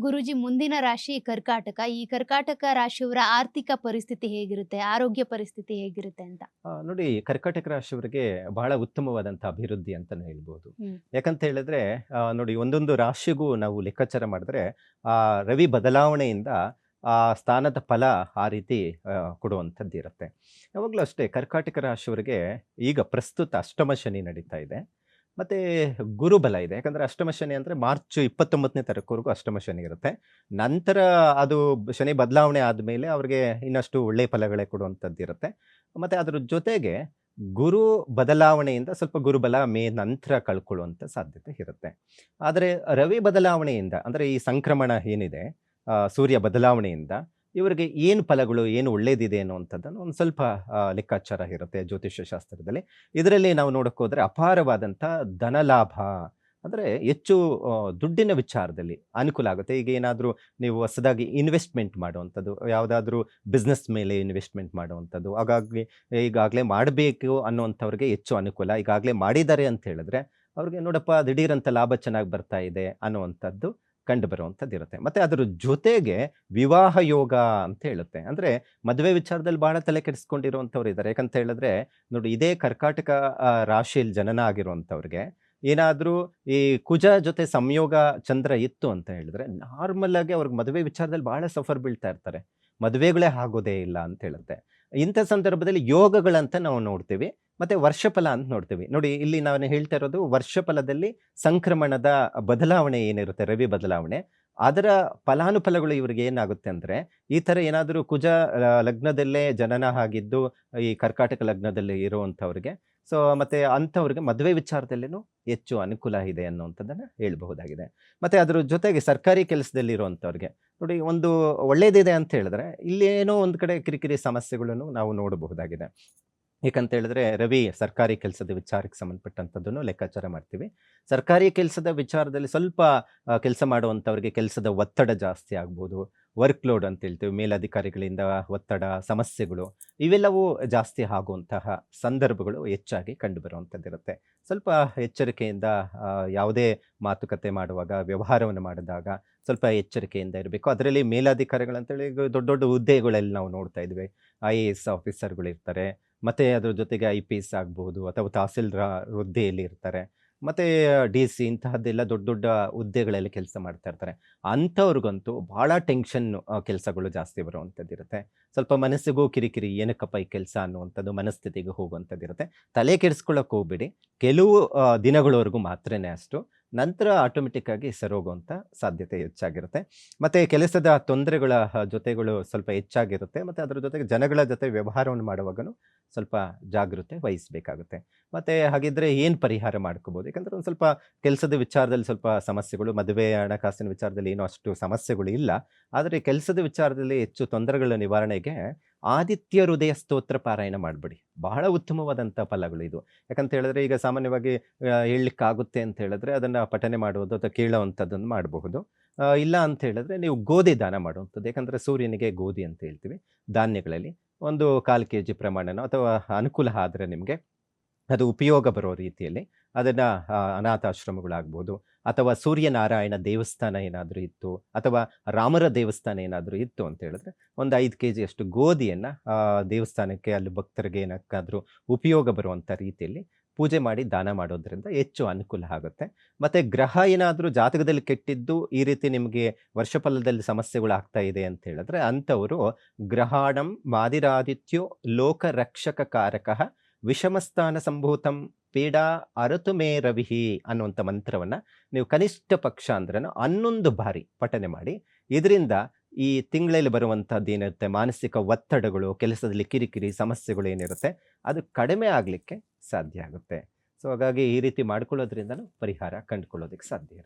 ಗುರೂಜಿ ಮುಂದಿನ ರಾಶಿ ಕರ್ಕಾಟಕ. ಈ ಕರ್ಕಾಟಕ ರಾಶಿಯವರ ಆರ್ಥಿಕ ಪರಿಸ್ಥಿತಿ ಹೇಗಿರುತ್ತೆ? ಆರೋಗ್ಯ ಪರಿಸ್ಥಿತಿ ಹೇಗಿರುತ್ತೆ ಅಂತ? ನೋಡಿ ಕರ್ಕಾಟಕ ರಾಶಿಯವರಿಗೆ ಬಹಳ ಉತ್ತಮವಾದಂಥ ಅಭಿವೃದ್ಧಿ ಅಂತಾನೆ ಹೇಳ್ಬೋದು. ಹ್ಮ್. ಯಾಕಂತ ಹೇಳಿದ್ರೆ ನೋಡಿ ಒಂದೊಂದು ರಾಶಿಗೂ ನಾವು ಲೆಕ್ಕಾಚಾರ ಮಾಡಿದ್ರೆ ಆ ರವಿ ಬದಲಾವಣೆಯಿಂದ ಆ ಸ್ಥಾನದ ಫಲ ಆ ರೀತಿ ಕೊಡುವಂಥದ್ದಿರುತ್ತೆ. ಯಾವಾಗಲೂ ಅಷ್ಟೇ ಕರ್ಕಾಟಕ ರಾಶಿಯವರಿಗೆ ಈಗ ಪ್ರಸ್ತುತ ಅಷ್ಟಮ ಶನಿ ನಡೀತಾ ಇದೆ. ಮತ್ತೆ ಗುರುಬಲ ಇದೆ. ಯಾಕಂದ್ರೆ ಅಷ್ಟಮ ಶನಿ ಅಂದ್ರೆ ಮಾರ್ಚ್ 29ನೇ ತಾರೀಕುವರೆಗೂ ಅಷ್ಟಮ ಶನಿ ಇರುತ್ತೆ. ನಂತರ ಅದು ಶನಿ ಬದಲಾವಣೆ ಆದ್ಮೇಲೆ ಅವ್ರಿಗೆ ಇನ್ನಷ್ಟು ಒಳ್ಳೆ ಫಲಗಳೇ ಕೊಡುವಂಥದ್ದಿರುತ್ತೆ. ಮತ್ತೆ ಅದ್ರ ಜೊತೆಗೆ ಗುರು ಬದಲಾವಣೆಯಿಂದ ಸ್ವಲ್ಪ ಗುರುಬಲ ನಂತರ ಕಳ್ಕೊಳ್ಳುವಂಥ ಸಾಧ್ಯತೆ ಇರುತ್ತೆ. ಆದರೆ ರವಿ ಬದಲಾವಣೆಯಿಂದ ಅಂದ್ರೆ ಈ ಸಂಕ್ರಮಣ ಏನಿದೆ, ಸೂರ್ಯ ಬದಲಾವಣೆಯಿಂದ ಇವರಿಗೆ ಏನು ಫಲಗಳು, ಏನು ಒಳ್ಳೇದಿದೆ ಅನ್ನುವಂಥದ್ದನ್ನು ಒಂದು ಸ್ವಲ್ಪ ಲೆಕ್ಕಾಚಾರ ಇರುತ್ತೆ ಜ್ಯೋತಿಷ್ಯ ಶಾಸ್ತ್ರದಲ್ಲಿ. ಇದರಲ್ಲಿ ನಾವು ನೋಡಕ್ಕೆ ಹೋದ್ರೆ ಅಪಾರವಾದಂಥ ಧನಲಾಭ ಅಂದ್ರೆ ಹೆಚ್ಚು ದುಡ್ಡಿನ ವಿಚಾರದಲ್ಲಿ ಅನುಕೂಲ ಆಗುತ್ತೆ. ಈಗ ಏನಾದರೂ ನೀವು ಹೊಸದಾಗಿ ಇನ್ವೆಸ್ಟ್ಮೆಂಟ್ ಮಾಡುವಂಥದ್ದು, ಯಾವುದಾದ್ರೂ ಬಿಸ್ನೆಸ್ ಮೇಲೆ ಇನ್ವೆಸ್ಟ್ಮೆಂಟ್ ಮಾಡುವಂಥದ್ದು, ಹಾಗಾಗಿ ಈಗಾಗಲೇ ಮಾಡಬೇಕು ಅನ್ನುವಂಥವ್ರಿಗೆ ಹೆಚ್ಚು ಅನುಕೂಲ. ಈಗಾಗಲೇ ಮಾಡಿದ್ದಾರೆ ಅಂತ ಹೇಳಿದ್ರೆ ಅವ್ರಿಗೆ ನೋಡಪ್ಪ ದಿಢೀರಂತ ಲಾಭ ಚೆನ್ನಾಗಿ ಬರ್ತಾ ಇದೆ ಅನ್ನುವಂಥದ್ದು ಕಂಡು ಬರುವಂಥದ್ದು ಇರುತ್ತೆ. ಮತ್ತೆ ಅದ್ರ ಜೊತೆಗೆ ವಿವಾಹ ಯೋಗ ಅಂತ ಹೇಳುತ್ತೆ. ಅಂದ್ರೆ ಮದುವೆ ವಿಚಾರದಲ್ಲಿ ಬಹಳ ತಲೆ ಕೆಡಿಸ್ಕೊಂಡಿರುವಂಥವ್ರು ಇದ್ದಾರೆ. ಯಾಕಂತ ಹೇಳಿದ್ರೆ ನೋಡಿ ಇದೇ ಕರ್ಕಾಟಕ ರಾಶಿಯಲ್ಲಿ ಜನನ ಆಗಿರುವಂಥವ್ರಿಗೆ ಏನಾದರೂ ಈ ಕುಜ ಜೊತೆ ಸಂಯೋಗ ಚಂದ್ರ ಇತ್ತು ಅಂತ ಹೇಳಿದ್ರೆ ನಾರ್ಮಲ್ ಆಗಿ ಅವ್ರಿಗೆ ಮದುವೆ ವಿಚಾರದಲ್ಲಿ ಬಹಳ ಸಫರ್ ಬೀಳ್ತಾ ಇರ್ತಾರೆ. ಮದುವೆಗಳೇ ಆಗೋದೇ ಇಲ್ಲ ಅಂತ ಹೇಳುತ್ತೆ. ಇಂಥ ಸಂದರ್ಭದಲ್ಲಿ ಯೋಗಗಳಂತ ನಾವು ನೋಡ್ತೀವಿ. ಮತ್ತೆ ವರ್ಷಫಲ ಅಂತ ನೋಡ್ತೀವಿ. ನೋಡಿ ಇಲ್ಲಿ ನಾನು ಹೇಳ್ತಾ ಇರೋದು ವರ್ಷಫಲದಲ್ಲಿ ಸಂಕ್ರಮಣದ ಬದಲಾವಣೆ ಏನಿರುತ್ತೆ, ರವಿ ಬದಲಾವಣೆ, ಅದರ ಫಲಾನುಫಲಗಳು ಇವ್ರಿಗೆ ಏನಾಗುತ್ತೆ ಅಂದ್ರೆ ಈ ತರ ಏನಾದರೂ ಕುಜ ಲಗ್ನದಲ್ಲೇ ಜನನ ಆಗಿದ್ದು ಈ ಕರ್ಕಾಟಕ ಲಗ್ನದಲ್ಲಿ ಇರುವಂಥವ್ರಿಗೆ ಮತ್ತೆ ಅಂಥವ್ರಿಗೆ ಮದುವೆ ವಿಚಾರದಲ್ಲೇನು ಹೆಚ್ಚು ಅನುಕೂಲ ಇದೆ ಅನ್ನುವಂಥದ್ದನ್ನ ಹೇಳ್ಬಹುದಾಗಿದೆ. ಮತ್ತೆ ಅದ್ರ ಜೊತೆಗೆ ಸರ್ಕಾರಿ ಕೆಲಸದಲ್ಲಿ ಇರುವಂಥವ್ರಿಗೆ ನೋಡಿ ಒಂದು ಒಳ್ಳೇದಿದೆ ಅಂತ ಹೇಳಿದ್ರೆ ಇಲ್ಲೇನೋ ಒಂದು ಕಡೆ ಕಿರಿಕಿರಿ ಸಮಸ್ಯೆಗಳನ್ನು ನಾವು ನೋಡಬಹುದಾಗಿದೆ. ಏಕಂತ ಹೇಳಿದ್ರೆ ರವಿ ಸರ್ಕಾರಿ ಕೆಲಸದ ವಿಚಾರಕ್ಕೆ ಸಂಬಂಧಪಟ್ಟಂಥದ್ದನ್ನು ಲೆಕ್ಕಾಚಾರ ಮಾಡ್ತೀವಿ. ಸರ್ಕಾರಿ ಕೆಲಸದ ವಿಚಾರದಲ್ಲಿ ಸ್ವಲ್ಪ ಕೆಲಸ ಮಾಡುವಂಥವ್ರಿಗೆ ಕೆಲಸದ ಒತ್ತಡ ಜಾಸ್ತಿ ಆಗ್ಬೋದು. ವರ್ಕ್ ಲೋಡ್ ಅಂತ ಹೇಳ್ತೀವಿ, ಮೇಲಧಿಕಾರಿಗಳಿಂದ ಒತ್ತಡ, ಸಮಸ್ಯೆಗಳು ಇವೆಲ್ಲವೂ ಜಾಸ್ತಿ ಆಗುವಂತಹ ಸಂದರ್ಭಗಳು ಹೆಚ್ಚಾಗಿ ಕಂಡುಬರುವಂಥದ್ದಿರುತ್ತೆ. ಸ್ವಲ್ಪ ಎಚ್ಚರಿಕೆಯಿಂದ ಯಾವುದೇ ಮಾತುಕತೆ ಮಾಡುವಾಗ, ವ್ಯವಹಾರವನ್ನು ಮಾಡಿದಾಗ ಸ್ವಲ್ಪ ಎಚ್ಚರಿಕೆಯಿಂದ ಇರಬೇಕು. ಅದರಲ್ಲಿ ಮೇಲಧಿಕಾರಿಗಳಂತೇಳಿ ಈಗ ದೊಡ್ಡ ದೊಡ್ಡ ಹುದ್ದೆಗಳಲ್ಲಿ ನಾವು ನೋಡ್ತಾ ಇದ್ವಿ. IAS ಆಫೀಸರ್ಗಳಿರ್ತಾರೆ. ಮತ್ತೆ ಅದ್ರ ಜೊತೆಗೆ IPS ಆಗ್ಬಹುದು ಅಥವಾ ತಹಸೀಲ್ದಾರ್ ಹುದ್ದೆಯಲ್ಲಿ ಇರ್ತಾರೆ. ಮತ್ತೆ DC ಇಂತಹದ್ದೆಲ್ಲ ದೊಡ್ಡ ದೊಡ್ಡ ಹುದ್ದೆಗಳಲ್ಲಿ ಕೆಲಸ ಮಾಡ್ತಾ ಇರ್ತಾರೆ. ಅಂಥವ್ರಿಗಂತೂ ಬಹಳ ಟೆನ್ಷನ್ ಕೆಲಸಗಳು ಜಾಸ್ತಿ ಬರುವಂಥದ್ದಿರುತ್ತೆ. ಸ್ವಲ್ಪ ಮನಸ್ಸಿಗೂ ಕಿರಿಕಿರಿ, ಏನಕ್ಕಪ್ಪ ಈ ಕೆಲಸ ಅನ್ನುವಂಥದ್ದು ಮನಸ್ಥಿತಿಗೆ ಹೋಗುವಂಥದ್ದಿರುತ್ತೆ. ತಲೆ ಕೆಡಿಸ್ಕೊಳ್ಳೋಕೆ ಹೋಗ್ಬೇಡಿ. ಕೆಲವು ದಿನಗಳವರೆಗೂ ಮಾತ್ರನೇ ಅಷ್ಟು. ನಂತರ ಆಟೋಮೆಟಿಕ್ ಆಗಿ ಸರೋಗುವಂಥ ಸಾಧ್ಯತೆ ಹೆಚ್ಚಾಗಿರುತ್ತೆ. ಮತ್ತೆ ಕೆಲಸದ ತೊಂದರೆಗಳ ಜೊತೆಗಳು ಸ್ವಲ್ಪ ಹೆಚ್ಚಾಗಿರುತ್ತೆ. ಮತ್ತೆ ಅದರ ಜೊತೆಗೆ ಜನಗಳ ಜೊತೆ ವ್ಯವಹಾರವನ್ನು ಮಾಡುವಾಗನು ಸ್ವಲ್ಪ ಜಾಗೃತೆ ವಹಿಸಬೇಕಾಗುತ್ತೆ. ಮತ್ತೆ ಹಾಗಿದ್ರೆ ಏನು ಪರಿಹಾರ ಮಾಡ್ಕೋಬಹುದು? ಯಾಕಂದ್ರೆ ಒಂದು ಸ್ವಲ್ಪ ಕೆಲಸದ ವಿಚಾರದಲ್ಲಿ ಸ್ವಲ್ಪ ಸಮಸ್ಯೆಗಳು, ಮದುವೆ ಹಣಕಾಸಿನ ವಿಚಾರದಲ್ಲಿ ಏನೋ ಅಷ್ಟು ಸಮಸ್ಯೆಗಳು ಇಲ್ಲ. ಆದರೆ ಕೆಲಸದ ವಿಚಾರದಲ್ಲಿ ಹೆಚ್ಚು ತೊಂದರೆಗಳ ನಿವಾರಣೆಗೆ ಆದಿತ್ಯ ಹೃದಯ ಸ್ತೋತ್ರ ಪಾರಾಯಣ ಮಾಡಬೇಡಿ. ಬಹಳ ಉತ್ತಮವಾದಂಥ ಫಲಗಳು ಇದು. ಯಾಕಂತ ಹೇಳಿದ್ರೆ ಈಗ ಸಾಮಾನ್ಯವಾಗಿ ಹೇಳಲಿಕ್ಕಾಗುತ್ತೆ ಅಂತ ಹೇಳಿದ್ರೆ ಅದನ್ನ ಪಠನೆ ಮಾಡುವುದು ಅಥವಾ ಕೇಳುವಂಥದ್ದನ್ನು ಮಾಡಬಹುದು. ಇಲ್ಲ ಅಂತ ಹೇಳಿದ್ರೆ ನೀವು ಗೋಧಿ ದಾನ ಮಾಡುವಂಥದ್ದು. ಯಾಕಂದ್ರೆ ಸೂರ್ಯನಿಗೆ ಗೋಧಿ ಅಂತ ಹೇಳ್ತೀವಿ. ಧಾನ್ಯಗಳಲ್ಲಿ ಒಂದು 1/4 ಕೆಜಿ ಪ್ರಮಾಣನೋ ಅಥವಾ ಅನುಕೂಲ ಆದರೆ ನಿಮಗೆ ಅದು ಉಪಯೋಗ ಬರೋ ರೀತಿಯಲ್ಲಿ ಅದನ್ನ ಅನಾಥಾಶ್ರಮಗಳಾಗ್ಬೋದು ಅಥವಾ ಸೂರ್ಯನಾರಾಯಣ ದೇವಸ್ಥಾನ ಏನಾದರೂ ಇತ್ತು ಅಥವಾ ರಾಮರ ದೇವಸ್ಥಾನ ಏನಾದರೂ ಇತ್ತು ಅಂತ ಹೇಳಿದ್ರೆ ಒಂದು 5 ಕೆಜಿ ಅಷ್ಟು ಗೋಧಿಯನ್ನ ದೇವಸ್ಥಾನಕ್ಕೆ ಅಲ್ಲಿ ಭಕ್ತರಿಗೆ ಏನಕ್ಕಾದ್ರೂ ಉಪಯೋಗ ಬರುವಂಥ ರೀತಿಯಲ್ಲಿ ಪೂಜೆ ಮಾಡಿ ದಾನ ಮಾಡೋದ್ರಿಂದ ಹೆಚ್ಚು ಅನುಕೂಲ ಆಗುತ್ತೆ. ಮತ್ತೆ ಗ್ರಹ ಏನಾದರೂ ಜಾತಕದಲ್ಲಿ ಕೆಟ್ಟಿದ್ದು ಈ ರೀತಿ ನಿಮಗೆ ವರ್ಷಫಲದಲ್ಲಿ ಸಮಸ್ಯೆಗಳು ಆಗ್ತಾ ಇದೆ ಅಂತ ಹೇಳಿದ್ರೆ ಅಂಥವರು ಗ್ರಹಾಣಂ ಮಾದಿರಾದಿತ್ಯೋ ಲೋಕ ರಕ್ಷಕ ಕಾರಕಃ ವಿಷಮಸ್ಥಾನ ಸಂಭೂತಂ ಪೀಡಾ ಅರತು ಮೇ ರವಿಹಿ ಅನ್ನುವಂಥ ಮಂತ್ರವನ್ನ ನೀವು ಕನಿಷ್ಠ ಪಕ್ಷ ಅಂದ್ರೆ 11 ಬಾರಿ ಪಠನೆ ಮಾಡಿ. ಇದರಿಂದ ಈ ತಿಂಗಳಲ್ಲಿ ಬರುವಂತಹದ್ದು ಏನಿರುತ್ತೆ, ಮಾನಸಿಕ ಒತ್ತಡಗಳು, ಕೆಲಸದಲ್ಲಿ ಕಿರಿಕಿರಿ ಸಮಸ್ಯೆಗಳು ಏನಿರುತ್ತೆ ಅದು ಕಡಿಮೆ ಆಗಲಿಕ್ಕೆ ಸಾಧ್ಯ ಆಗುತ್ತೆ. ಸೊ ಹಾಗಾಗಿ ಈ ರೀತಿ ಮಾಡ್ಕೊಳ್ಳೋದ್ರಿಂದನೂ ಪರಿಹಾರ ಕಂಡುಕೊಳ್ಳೋದಕ್ಕೆ ಸಾಧ್ಯ ಇರುತ್ತೆ.